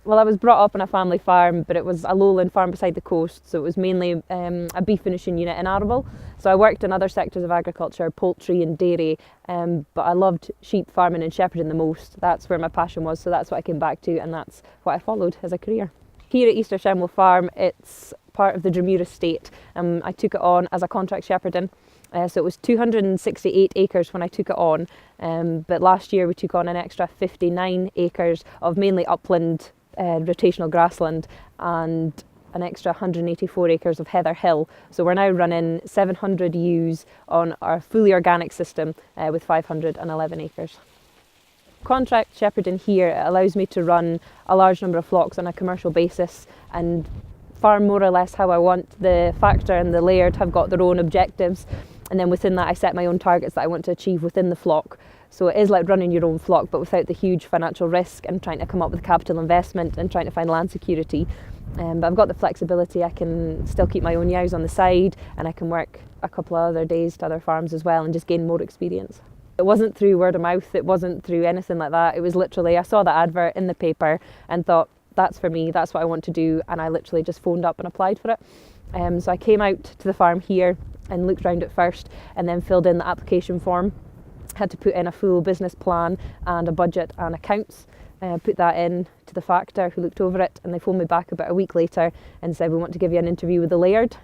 Well, I was brought up on a family farm, but it was a lowland farm beside the coast, so it was mainly a beef finishing unit in Arable. So I worked in other sectors of agriculture, poultry and dairy, but I loved sheep farming and shepherding the most. That's where my passion was, so that's what I came back to, and that's what I followed as a career. Here at Easter Shenwell Farm, it's part of the Drummuir Estate. I took it on as a contract shepherding. So it was 268 acres when I took it on, but last year we took on an extra 59 acres of mainly upland rotational grassland and an extra 184 acres of heather hill. So we're now running 700 ewes on our fully organic system with 511 acres. Contract shepherding here allows me to run a large number of flocks on a commercial basis and farm more or less how I want. The factor and the laird have got their own objectives, and then within that I set my own targets that I want to achieve within the flock. So it is like running your own flock, but without the huge financial risk and trying to come up with capital investment and trying to find land security. But I've got the flexibility. I can still keep my own ewes on the side, and I can work a couple of other days to other farms as well and just gain more experience. It wasn't through word of mouth, it wasn't through anything like that. It was literally, I saw the advert in the paper and thought, that's for me, that's what I want to do, and I literally just phoned up and applied for it. So I came out to the farm here and looked around it first and then filled in the application form. Had to put in a full business plan and a budget and accounts. Put that in to the factor who looked over it, and they phoned me back about a week later and said, we want to give you an interview with the laird.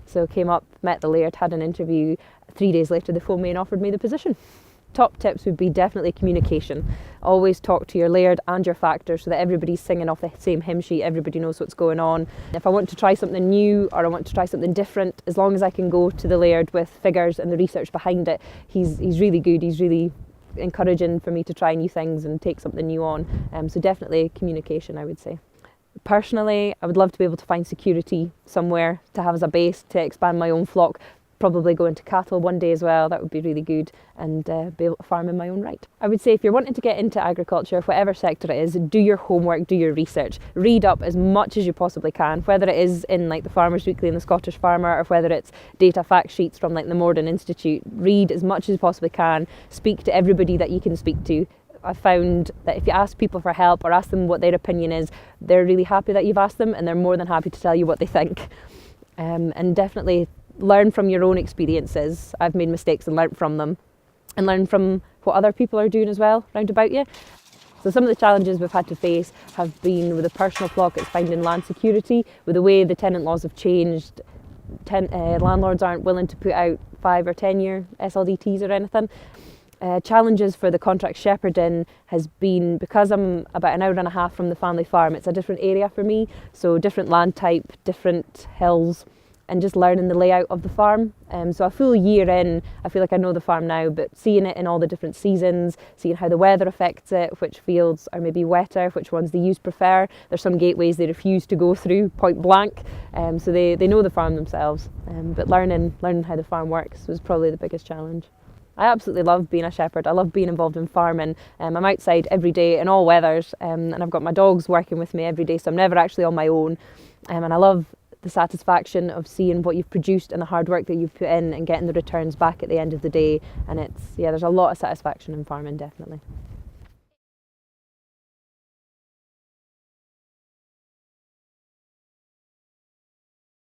So came up, met the laird, had an interview. 3 days later they phoned me and offered me the position. Top tips would be definitely communication. Always talk to your laird and your factor so that everybody's singing off the same hymn sheet, everybody knows what's going on. If I want to try something new or I want to try something different, as long as I can go to the laird with figures and the research behind it, he's really good, he's really encouraging for me to try new things and take something new on. So definitely communication, I would say. Personally, I would love to be able to find security somewhere to have as a base to expand my own flock. Probably go into cattle one day as well, that would be really good, and be able to farm in my own right. I would say if you're wanting to get into agriculture, whatever sector it is, do your homework, do your research, read up as much as you possibly can, whether it is in like the Farmers Weekly and the Scottish Farmer, or whether it's data fact sheets from like the Morden Institute. Read as much as you possibly can, speak to everybody that you can speak to. I've found that if you ask people for help or ask them what their opinion is, they're really happy that you've asked them, and they're more than happy to tell you what they think. And definitely learn from your own experiences. I've made mistakes and learnt from them, and learn from what other people are doing as well round about you. So some of the challenges we've had to face have been with the personal flock, it's finding land security. With the way the tenant laws have changed, landlords aren't willing to put out 5 or 10 year SLDTs or anything. Challenges for the contract shepherding has been, because I'm about an hour and a half from the family farm, it's a different area for me, so different land type, different hills, and just learning the layout of the farm. So a full year in, I feel like I know the farm now, but seeing it in all the different seasons, seeing how the weather affects it, which fields are maybe wetter, which ones the ewes prefer. There's some gateways they refuse to go through, point blank, so they know the farm themselves. But learning how the farm works was probably the biggest challenge. I absolutely love being a shepherd. I love being involved in farming. I'm outside every day in all weathers, and I've got my dogs working with me every day, so I'm never actually on my own. And I love the satisfaction of seeing what you've produced and the hard work that you've put in and getting the returns back at the end of the day. And there's a lot of satisfaction in farming, definitely.